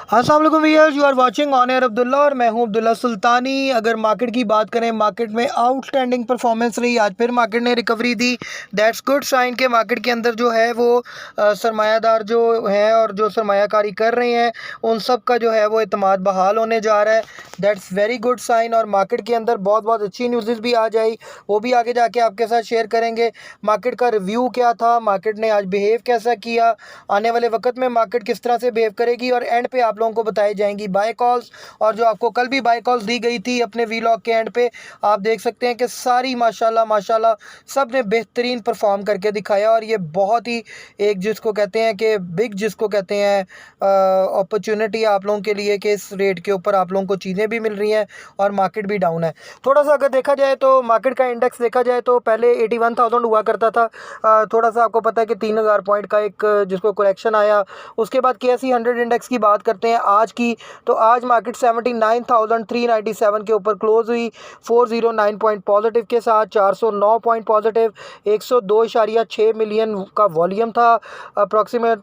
अस्सलाम वालेकुम viewers, you are watching on air Abdullah और मैं हूं अब्दुल्ला सुल्तानी। अगर मार्केट की बात करें, मार्केट में आउटस्टैंडिंग परफॉर्मेंस रही। आज फिर मार्केट ने रिकवरी दी। दैट्स गुड साइन के मार्केट के अंदर जो है वो सरमायादार जो है और जो सरमायाकारी कर रहे हैं उन सब का जो है वो एतमाद बहाल होने जा रहा है। That's very good sign. और मार्केट के अंदर बहुत बहुत अच्छी न्यूज़ भी आ जाई, वो भी आगे जाके आपके साथ शेयर करेंगे। मार्केट का रिव्यू क्या था, मार्केट ने आज बिहेव कैसा किया, आने वाले वक्त में मार्केट किस तरह से बिहेव करेगी, और एंड पे आप लोगों को बताई जाएंगी बाय कॉल्स। और जो आपको कल भी बाय कॉल्स दी गई थी अपने वीलॉग के एंड पे, आप देख सकते हैं कि सारी माशाल्लाह माशाल्लाह सब ने बेहतरीन परफॉर्म करके दिखाया। और ये बहुत ही एक जिसको कहते हैं कि बिग जिसको कहते हैं अपॉर्चुनिटी आप लोगों के लिए कि इस रेट के ऊपर आप लोगों को चीज़ें भी मिल रही हैं और मार्केट भी डाउन है। थोड़ा सा अगर देखा जाए तो मार्केट का इंडेक्स देखा जाए तो पहले 81,000 हुआ करता था। थोड़ा सा आपको पता है कि 3,000 पॉइंट का एक जिसको करेक्शन आया। उसके बाद KSE 100 इंडेक्स की बात करते हैं आज की, तो आज मार्केट 79,397 के ऊपर क्लोज हुई। 409 पॉइंट पॉजिटिव के साथ, 409 पॉइंट पॉजिटिव, 102.6 मिलियन का वॉल्यूम था, अप्रॉक्सीमेट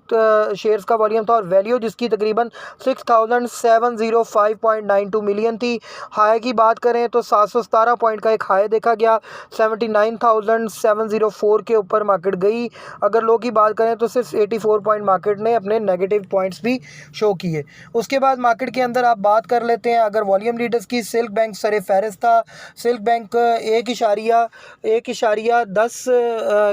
शेयर्स का वॉल्यूम था। और वैल्यू जिसकी तकरीबन 6,705.92 मिलियन थी। हाई की बात करें तो 717 पॉइंट का एक हाई देखा गया, 79,704 के ऊपर मार्केट गई। अगर लो की बात करें तो सिर्फ 84 पॉइंट मार्केट ने अपने नेगेटिव पॉइंट्स भी शो किए। उसके बाद मार्केट के अंदर आप बात कर लेते हैं अगर वॉल्यूम लीडर्स की। सिल्क बैंक सरे फहरिस्त था। सिल्क बैंक 1.10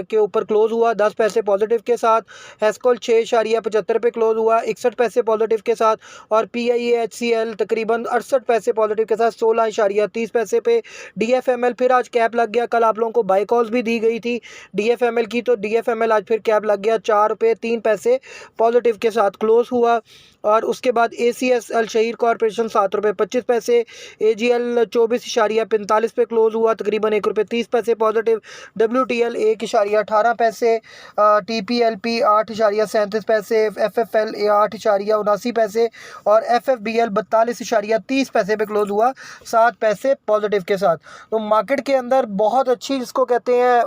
के ऊपर क्लोज हुआ, 10 पैसे पॉजिटिव के साथ। हेस्कोल 6.75 पे क्लोज हुआ, 61 पैसे पॉजिटिव के साथ। और PIAHCL तकरीबन 68 पैसे पॉजिटिव के साथ, 16.30 पैसे पे। DFML फिर आज कैप लग गया। कल आप लोगों को बाय कॉल्स भी दी गई थी DFML की, तो DFML आज फिर कैप लग गया, 4 रुपये 3 पैसे पॉजिटिव के साथ क्लोज हुआ। और उसके बाद ACS अल शहीर कॉरपोरेशन 7 रुपये 25 पैसे, AGL 24.45 पे क्लोज हुआ, तकरीबन 1 रुपये 30 पैसे पॉजिटिव। WTL 1.18 पैसे, TPLP 8.37 पैसे, FFL 8.79 पैसे और FFBL 42.30 पैसे पे क्लोज हुआ, 7 पैसे पॉजिटिव के साथ। तो मार्केट के अंदर बहुत अच्छी जिसको कहते हैं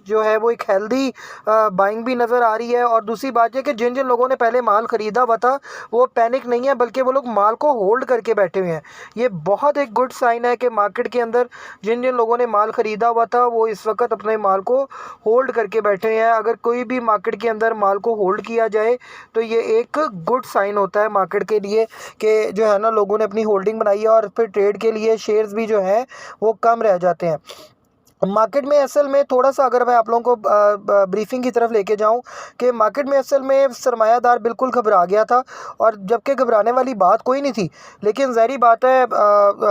जो है वो एक हेल्दी बाइंग भी नज़र आ रही है। और दूसरी बात यह कि जिन जिन लोगों ने पहले माल ख़रीदा हुआ था वो पैनिक नहीं है, बल्कि वो लोग माल को होल्ड करके बैठे हुए हैं। ये बहुत एक गुड साइन है कि मार्केट के अंदर जिन जिन लोगों ने माल ख़रीदा हुआ था वो इस वक्त अपने माल को होल्ड करके बैठे हैं। अगर कोई भी मार्केट के अंदर माल को होल्ड किया जाए तो ये एक गुड साइन होता है मार्केट के लिए कि जो है ना लोगों ने अपनी होल्डिंग बनाई है और फिर ट्रेड के लिए शेयर्स भी जो हैं वो कम रह जाते हैं मार्केट में। असल में थोड़ा सा अगर मैं आप लोगों को ब्रीफिंग की तरफ लेके जाऊं कि मार्केट में असल में सरमायादार बिल्कुल घबरा गया था, और जबकि घबराने वाली बात कोई नहीं थी। लेकिन ज़ाहिर बात है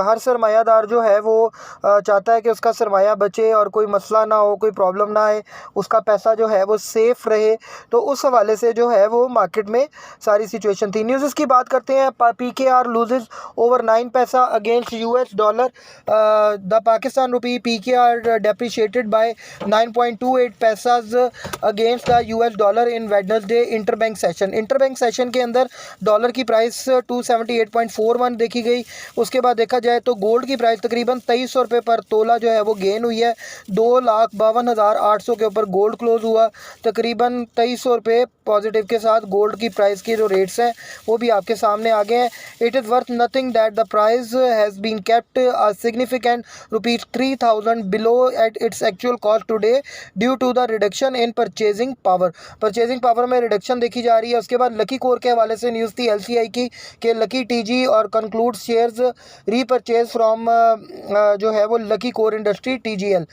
हर सरमायादार जो है वो चाहता है कि उसका सरमाया बचे और कोई मसला ना हो, कोई प्रॉब्लम ना आए, उसका पैसा जो है वो सेफ़ रहे। तो उस हवाले से जो है वो मार्केट में सारी सिचुएशन थी। न्यूज़ की बात करते हैं। PKR लूजेज ओवर 9 पैसा against US dollar. The Pakistan rupee PKR depreciated by 9.28 पैसाज against the US dollar in Wednesday interbank session. Interbank session के अंदर डॉलर की प्राइस 278.41 देखी गई। उसके बाद देखा जाए तो गोल्ड की प्राइस तकरीबन 2300 रुपये पर तोला जो है वो गेन हुई है। 2,52,800 के ऊपर गोल्ड क्लोज हुआ, तकरीबन 2300 रुपये पॉजिटिव के साथ। गोल्ड की प्राइस के जो रेट्स हैं वो भी आपके सामने आ गए हैं। It is worth nothing that the price has been kept a significant ₹3,000 below at its actual cost today due to the reduction in purchasing power। Purchasing power में रिडक्शन देखी जा रही है। उसके बाद लकी कोर के हवाले से न्यूज़ थी LCI की कि लकी TG और कंक्लूड शेयर्स रीपरचेज फ्रॉम जो है वो lucky core industry TGL।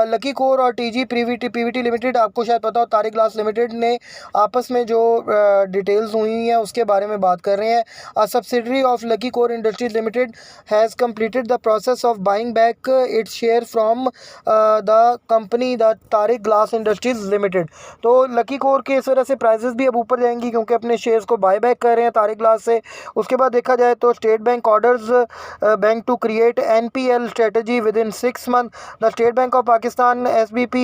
Lucky core और TG PVT लिमिटेड, आपको शायद पता हो तारिक ग्लास लिमिटेड ने आपस में जो डिटेल्स हुई हैं उसके बारे में बात कर रहे हैं। A subsidiary of lucky core industries limited has completed the process of buying back its share from the company the Tariq glass industries limited. तो लकी कोर के इस वजह से प्राइसेस भी अब ऊपर जाएंगी क्योंकि अपने शेयर्स को बाय बैक कर रहे हैं तारिक ग्लास से। उसके बाद देखा जाए तो state bank orders bank to create NPL strategy within 6 month. The state bank of Pakistan SBP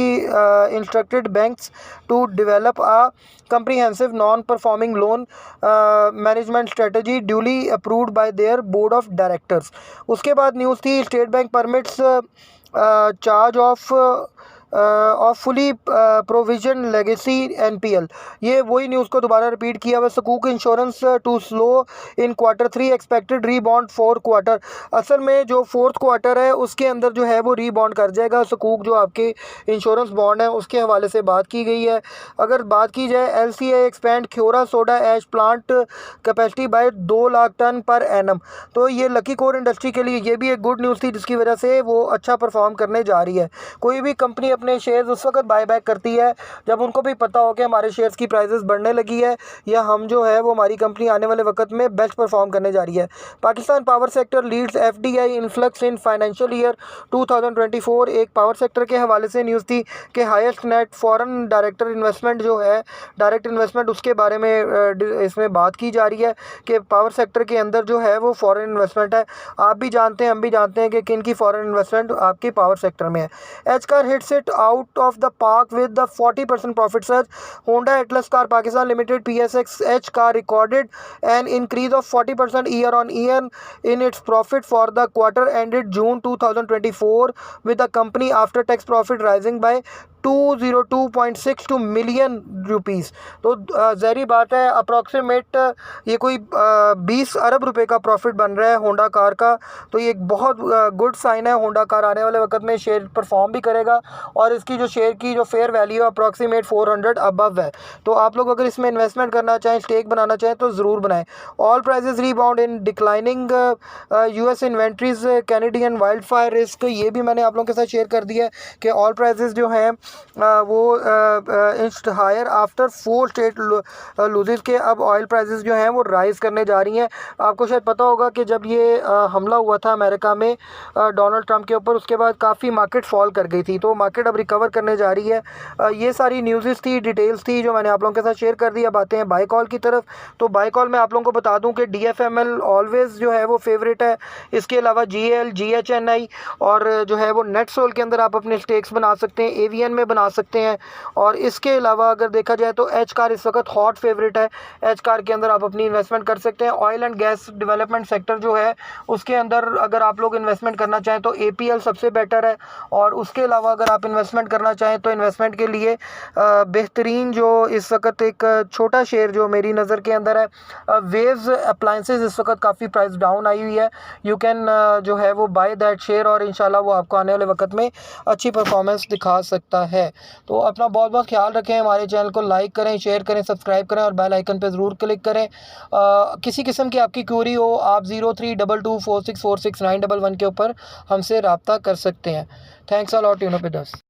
instructed banks to develop a comprehensive non-performing loan management strategy duly approved by their board of directors। उसके बाद news थी State Bank permits charge off off fully provision legacy NPL। ये वही news को दोबारा repeat किया हुआ। सकूक insurance to slow in Q3 expected rebound 4 quarter. असल में जो 4th क्वार्टर है उसके अंदर जो है वो रीबाउंड कर जाएगा। सकूक जो आपके इंश्योरेंस बॉन्ड है उसके हवाले से बात की गई है। अगर बात की जाए LCA expand Khewra soda ash plant capacity by 2 lakh ton per annum. तो ये लकी कोर इंडस्ट्री के लिए ये भी एक गुड न्यूज़ थी, जिसकी वजह से वो अच्छा परफॉर्म करने जा रही है। कोई भी कंपनी अपने शेयर्स उस वक्त बायबैक करती है जब उनको भी पता हो कि हमारे शेयर्स की प्राइसेस बढ़ने लगी है या हम जो है वो हमारी कंपनी आने वाले वक्त में बेस्ट परफॉर्म करने जा रही है। Pakistan power sector leads FDI influx in financial year 2024। एक पावर सेक्टर के हवाले से न्यूज़ थी कि highest net foreign direct investment जो है, डायरेक्ट इन्वेस्टमेंट, उसके बारे में इसमें बात की जा रही है कि पावर सेक्टर के अंदर जो है वो फॉरेन इन्वेस्टमेंट है। आप भी जानते हैं, हम भी जानते हैं कि किन की फॉरेन इन्वेस्टमेंट आपके पावर सेक्टर में है। H car hits it out of the park with the 40% profit surge. Honda Atlas car Pakistan limited PSX car recorded an increase of 40% year-on-year in its profit for the quarter ended June 2024, with the company after tax profit rising by 202.62 million rupees. तो ज़ाहिर बात है approximate ये कोई 20 अरब रुपए का profit बन रहा है होंडा कार का। तो ये एक बहुत गुड साइन है। होंडा कार आने वाले वक्त में शेयर परफॉर्म भी करेगा और इसकी जो शेयर की जो फेयर वैल्यू है अप्रॉक्सीमेट 400 अबव है। तो आप लोग अगर इसमें इन्वेस्टमेंट करना चाहें, स्टेक बनाना चाहें तो ज़रूर बनाएं। Oil prices rebound in declining US inventories Canadian wildfire risk. ये भी मैंने आप लोगों के साथ शेयर कर दिया है कि ऑल प्राइजेस जो हैं वो इंस्ट हायर आफ्टर 4 स्टेट लूजेस के अब ऑयल प्राइसेस जो हैं वो राइज़ करने जा रही हैं। आपको शायद पता होगा कि जब ये हमला हुआ था अमेरिका में डोनाल्ड ट्रंप के ऊपर, उसके बाद काफ़ी मार्केट फॉल कर गई थी। तो मार्केट अब रिकवर करने जा रही है। ये सारी न्यूज़ थी, डिटेल्स थी जो मैंने आप लोगों के साथ शेयर कर दी। अब आते हैं बाय कॉल की तरफ। तो बाय कॉल में आप लोगों को बता दूं कि DFML ऑलवेज़ जो है वो फेवरेट है। इसके अलावा GAL, GHNI और जो है वो नेटसोल के अंदर आप अपने स्टेक्स बना सकते हैं, AVN में बना सकते हैं। और इसके अलावा अगर देखा जाए तो एच कार इस वक्त हॉट फेवरेट है। एच कार के अंदर आप अपनी इन्वेस्टमेंट कर सकते हैं। Oil and gas development sector जो है उसके अंदर अगर आप लोग इन्वेस्टमेंट करना चाहें तो APL सबसे बेटर है। और उसके अलावा अगर आप इन्वेस्टमेंट करना चाहें तो इन्वेस्टमेंट के लिए बेहतरीन जो इस वक्त एक छोटा शेयर जो मेरी नज़र के अंदर है, वेव्स अप्लाइंसेस, इस वक्त काफ़ी प्राइस डाउन आई हुई है। यू कैन जो है वो बाय दैट शेयर और इंशाल्लाह वो आपको आने वाले वक्त में अच्छी परफॉर्मेंस दिखा सकता है। तो अपना बहुत बहुत ख्याल रखें। हमारे चैनल को लाइक करें, शेयर करें, सब्सक्राइब करें और बेल आइकन पे ज़रूर क्लिक करें। किसी किस्म की आपकी क्वेरी हो आप 032246469111 के ऊपर हमसे रब्ता कर सकते हैं। थैंक्स अ लॉट, यूनो पे 10।